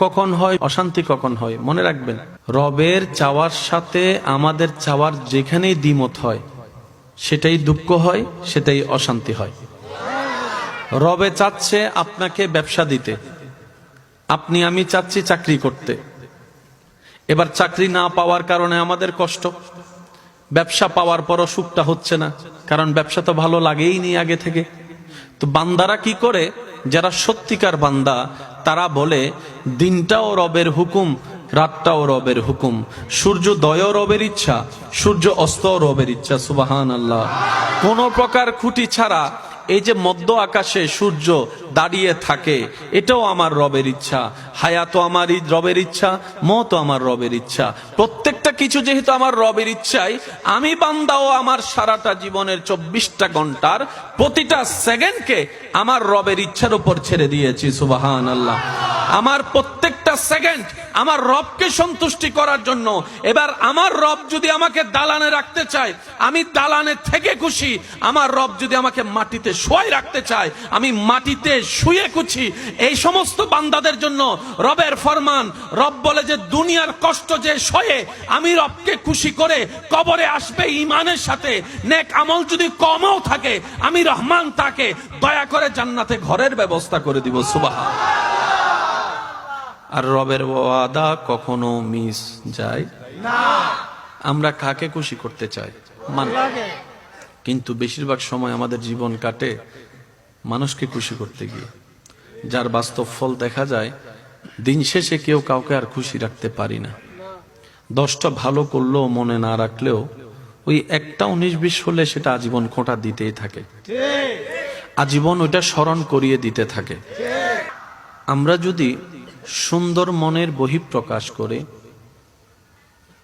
কখন হয়, অশান্তি কখন হয়, মনে রাখবেন রবের চাওয়ার সাথে আমাদের চাওয়ার যেখানেই দ্বিমত হয় সেটাই দুঃখ হয়, সেটাই অশান্তি হয়। রবে চাচ্ছে আপনাকে ব্যবসা দিতে, আমি চাচ্ছি চাকরি করতে। এবার চাকরি না পাওয়ার কারণে আমাদের কষ্ট, ব্যবসা পাওয়ার পরও সুখটা হচ্ছে না, কারণ ব্যবসা তো ভালো লাগেই নি আগে থেকে। তো বান্দারা কি করে, যারা সত্যিকার বান্দা তারা বলে দিনটাও রবের হুকুম, রাতটাও রবের হুকুম, সূর্যোদয়ও রবের ইচ্ছা, সূর্য অস্তও রবের ইচ্ছা। সুবহানাল্লাহ। কোন প্রকার খুঁটি ছাড়া এই যে মধ্য আকাশে সূর্য দাঁড়িয়ে থাকে, এটাও আমার রবের ইচ্ছা। হায়াতও আমার রবের ইচ্ছা, মওতও আমার রবের ইচ্ছা। প্রত্যেকটা কিছু যেহেতু আমার রবের ইচ্ছাই, আমি বান্দাও আমার সারাটা জীবনের 24টা ঘন্টার প্রতিটা সেকেন্ডকে আমার রবের ইচ্ছার উপর ছেড়ে দিয়েছি। সুবহানাল্লাহ। আমার প্রত্যেকটা সেকেন্ড আমার রবকে সন্তুষ্টি করার জন্য। এবার আমার রব যদি আমাকে দালানে রাখতে চায়, আমি দালানে থেকে খুশি। আমার রব যদি আমাকে মাটিতে শুয়ে রাখতে চায়, আমি মাটিতে শুয়ে খুশি। এই সমস্ত বান্দাদের জন্য রবের ফরমান, রব বলে যে দুনিয়ার কষ্ট যে সয়ে আমি রবকে খুশি করে কবরে আসবে ঈমানের সাথে। নেক আমল যদি কমও থাকে, আমি রহমান তাকে দয়া করে জান্নাতে ঘরের ব্যবস্থা করে দিব। সুবহানাল্লাহ। আর রবের ওয়াদা কখনো মিস যায় না। আমরা কাকে খুশি করতে চাই? কিন্তু বেশিরভাগ সময় আমাদের জীবন কাটে মানুষকে খুশি করতে গিয়ে, যার বাস্তব ফল দেখা যায় দিন শেষে কেউ কাউকে আর খুশি রাখতে পারি না। 10টা ভালো করলেও মনে না রাখলেও ওই একটা 19-20 হলে সেটা আজীবন খোঁটা দিতেই থাকে, আজীবন ওইটা স্মরণ করিয়ে দিতে থাকে। আমরা যদি সুন্দর মনের বহিঃপ্রকাশ করে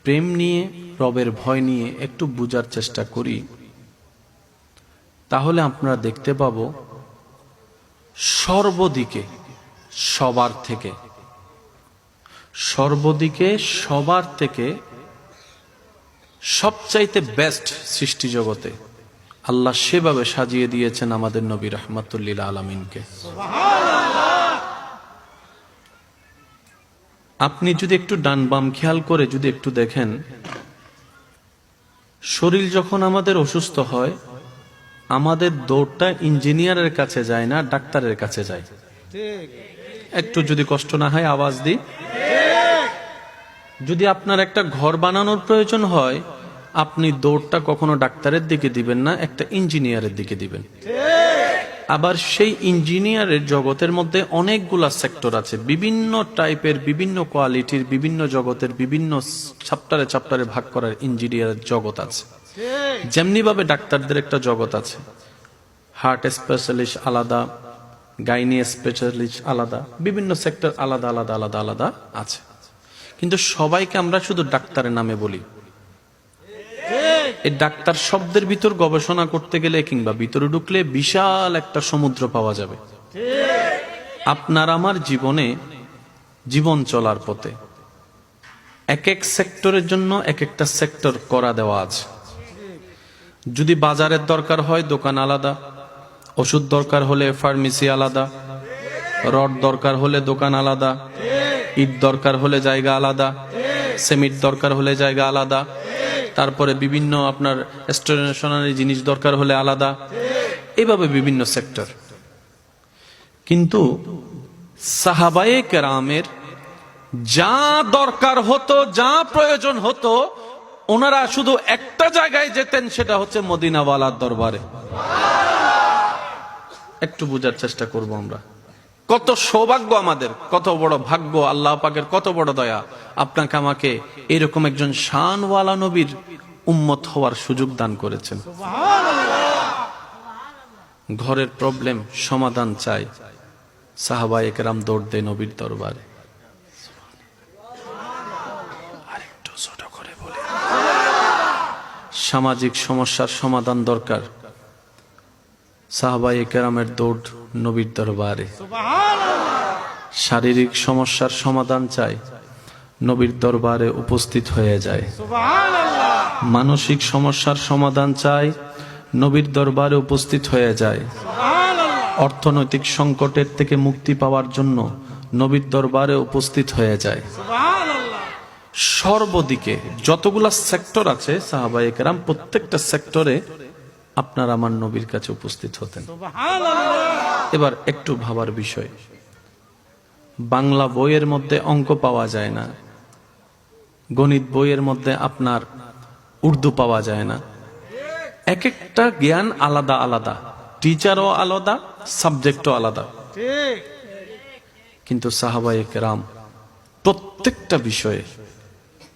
প্রেম নিয়ে, রবের ভয় নিয়ে একটু বুঝার চেষ্টা করি, তাহলে আপনারা দেখতে পাবো সর্বদিকে সবার থেকে সবচাইতে বেস্ট সৃষ্টি জগতে আল্লাহ সেভাবে সাজিয়ে দিয়েছেন আমাদের নবী রাহমাতুল লিল আলামিনকে। আপনি যদি একটু ডান বাম খেয়াল করে যদি একটু দেখেন, শরীর যখন আমাদের অসুস্থ হয়, আমাদের দৌড়টা ইঞ্জিনিয়ারের কাছে যায় না, ডাক্তারের কাছে যায়। একটু যদি কষ্ট না হয় আওয়াজ দিই। যদি আপনার একটা ঘর বানানোর প্রয়োজন হয়, আপনি দৌড়টা কখনো ডাক্তারের দিকে দিবেন না, একটা ইঞ্জিনিয়ারের দিকে দিবেন। আবার সেই ইঞ্জিনিয়ারের জগতের মধ্যে অনেকগুলা সেক্টর আছে, বিভিন্ন টাইপের, বিভিন্ন কোয়ালিটির, বিভিন্ন জগতের, বিভিন্ন চ্যাপ্টারে ভাগ করার ইঞ্জিনিয়ারের জগৎ আছে। যেমনি ভাবে ডাক্তারদের একটা জগৎ আছে, হার্ট স্পেশালিস্ট আলাদা, গাইনি স্পেশালিস্ট আলাদা, বিভিন্ন সেক্টর আলাদা আলাদা আলাদা আলাদা আছে। কিন্তু সবাইকে আমরা শুধু ডাক্তারের নামে বলি। এই ডাক্তার শব্দের ভিতর গবেষণা করতে গেলে কিংবা ভিতরে ঢুকলে বিশাল একটা সমুদ্র পাওয়া যাবে। আপনার আমার জীবনে, জীবন চলার পথে এক এক সেক্টরের জন্য এক একটা সেক্টর করা দেওয়া আছে। যদি বাজারের দরকার হয় দোকান আলাদা, ওষুধ দরকার হলে ফার্মেসি আলাদা, রড দরকার হলে দোকান আলাদা, ইট দরকার হলে জায়গা আলাদা, সিমেন্ট দরকার হলে জায়গা আলাদা, তারপরে বিভিন্ন আপনার স্টেশনারি জিনিস দরকার হলে আলাদা, এভাবে বিভিন্ন সেক্টর। কিন্তু সাহাবায়ে কেরামের যা দরকার হতো, যা প্রয়োজন হতো, ওনারা শুধু একটা জায়গায় যেতেন, সেটা হচ্ছে মদিনাওয়ালার দরবারে। একটু বুঝার চেষ্টা করব আমরা। কত সৌভাগ্য আমাদের, কত বড় ভাগ্য, আল্লাহ পাকের কত বড় দয়া, আপনাকে আমাকে এরকম একজন শানওয়ালা নবীর উম্মত হওয়ার সুযোগ দান করেছেন। ঘরের প্রবলেম সমাধান চাই, সাহাবায়ে কেরাম দৌড় দেয় নবীর দরবারে। আরেকটু ছোট করে বলি, সামাজিক সমস্যার সমাধান দরকার, সাহাবায়ে কেরামের দৌড় নবীর দরবারে। শারীরিক সমস্যার সমাধান চাই, নবীর দরবারে উপস্থিত হয়ে যায়। মানসিক সমস্যার সমাধান চাই, নবীর দরবারে উপস্থিত হয়ে যায়। অর্থনৈতিক সংকটের থেকে মুক্তি পাওয়ার জন্য নবীর দরবারে উপস্থিত হয়ে যায়। সর্বদিকে যতগুলা সেক্টর আছে সাহাবায়ে কেরাম প্রত্যেকটা সেক্টরে আপনার আমার নবীর কাছে উপস্থিত হতেন। এবার একটু ভাবার বিষয়, বাংলা বইয়ের মধ্যে অঙ্ক পাওয়া যায় না, গণিত বইয়ের মধ্যে আপনার উর্দু পাওয়া যায় না, এক একটা জ্ঞান আলাদা আলাদা, টিচারও আলাদা, সাবজেক্টও আলাদা। কিন্তু সাহাবায়ে কেরাম প্রত্যেকটা বিষয়ে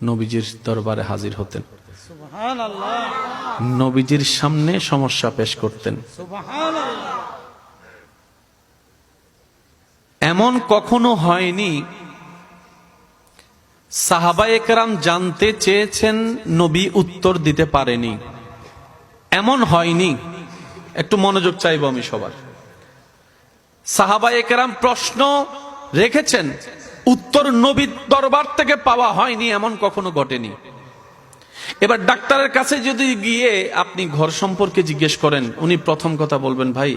নবীজির দরবারে হাজির হতেন, নবীজির সামনে সমস্যা পেশ করতেন। এমন কখনো হয়নি সাহাবায়ে কেরাম জানতে চেয়েছেন নবী উত্তর দিতে পারেনি, এমন হয়নি। একটু মনোযোগ চাইব আমি সবার। সাহাবায়ে কেরাম প্রশ্ন রেখেছেন, উত্তর নবীর দরবার থেকে পাওয়া হয়নি, এমন কখনো ঘটেনি। এবার ডাক্তারের কাছে যদি গিয়ে আপনি ঘর সম্পর্কে জিজ্ঞেস করেন, উনি প্রথম কথা বলবেন, ভাই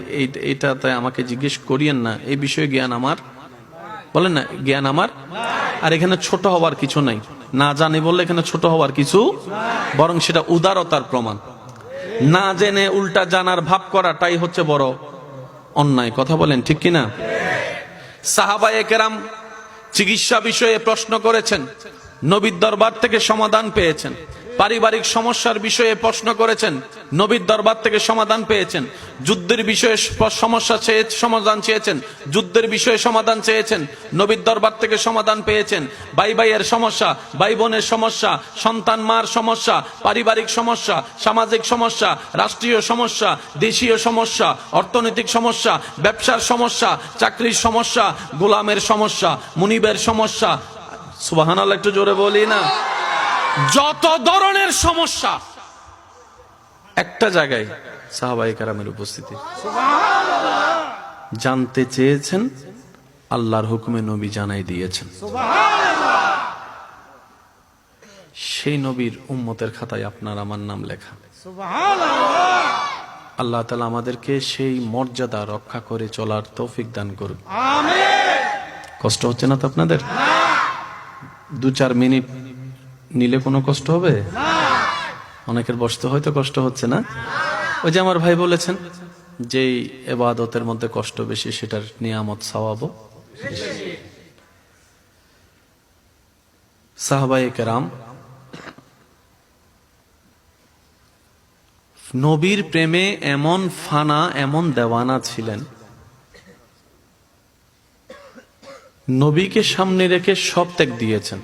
এইটাতে আমাকে জিজ্ঞেস করিয়েন না, এই বিষয়ে জ্ঞান আমার, বলেন না, জ্ঞান আমার। আর এখানে ছোট হওয়ার কিছু নাই, না জানি বললে এখানে ছোট হওয়ার কিছু, বরং সেটা উদারতার প্রমাণ। না জেনে উল্টা জানার ভাব করাটাই হচ্ছে বড় অন্যায়। কথা বলেন ঠিক কিনা? সাহাবায়ে কেরাম চিকিৎসা বিষয়ে প্রশ্ন করেছেন, নবীর দরবার থেকে সমাধান পেয়েছেন। পারিবারিক সমস্যার বিষয়ে প্রশ্ন করেছেন, নবীর দরবার থেকে সমাধান পেয়েছেন। যুদ্ধের বিষয়ে সমাধান চেয়েছেন, যুদ্ধের বিষয়ে সমাধান চেয়েছেন, নবীর দরবার থেকে সমাধান পেয়েছেন। ভাই ভাইয়ের সমস্যা, ভাই বোনের সমস্যা, সন্তান মার সমস্যা, পারিবারিক সমস্যা, সামাজিক সমস্যা, রাষ্ট্রীয় সমস্যা, দেশীয় সমস্যা, অর্থনৈতিক সমস্যা, ব্যবসার সমস্যা, চাকরির সমস্যা, গোলামের সমস্যা, মুনিবের সমস্যা, সুবহানাল্লাহ একটু জোরে বলি না, যত ধরনের সমস্যা একটা জায়গায় সাহাবায়ে কেরামের উপস্থিতি। জানতে চেয়েছেন, আল্লাহর হুকুমে নবী জানাই দিয়েছেন। সেই নবীর উম্মতের খাতায় আপনার আমার নাম লেখা। আল্লাহ তাআলা আমাদেরকে সেই মর্যাদা রক্ষা করে চলার তৌফিক দান করুন। কষ্ট হচ্ছে না তো আপনাদের? 2-4 মিনিট নিলে কোনো কষ্ট হবে? অনেকের বসতে হয়তো কষ্ট হচ্ছে না। ওই যে আমার ভাই বলেছেন, যেই ইবাদতের মধ্যে কষ্ট বেশি সেটার নিয়ামত সওয়াবও বেশি। সাহাবায়ে কেরাম নবীর প্রেমে এমন ফানা, এমন দেওয়ানা ছিলেন, নবীকে সামনে রেখে সব ত্যাগ দিয়েছেন।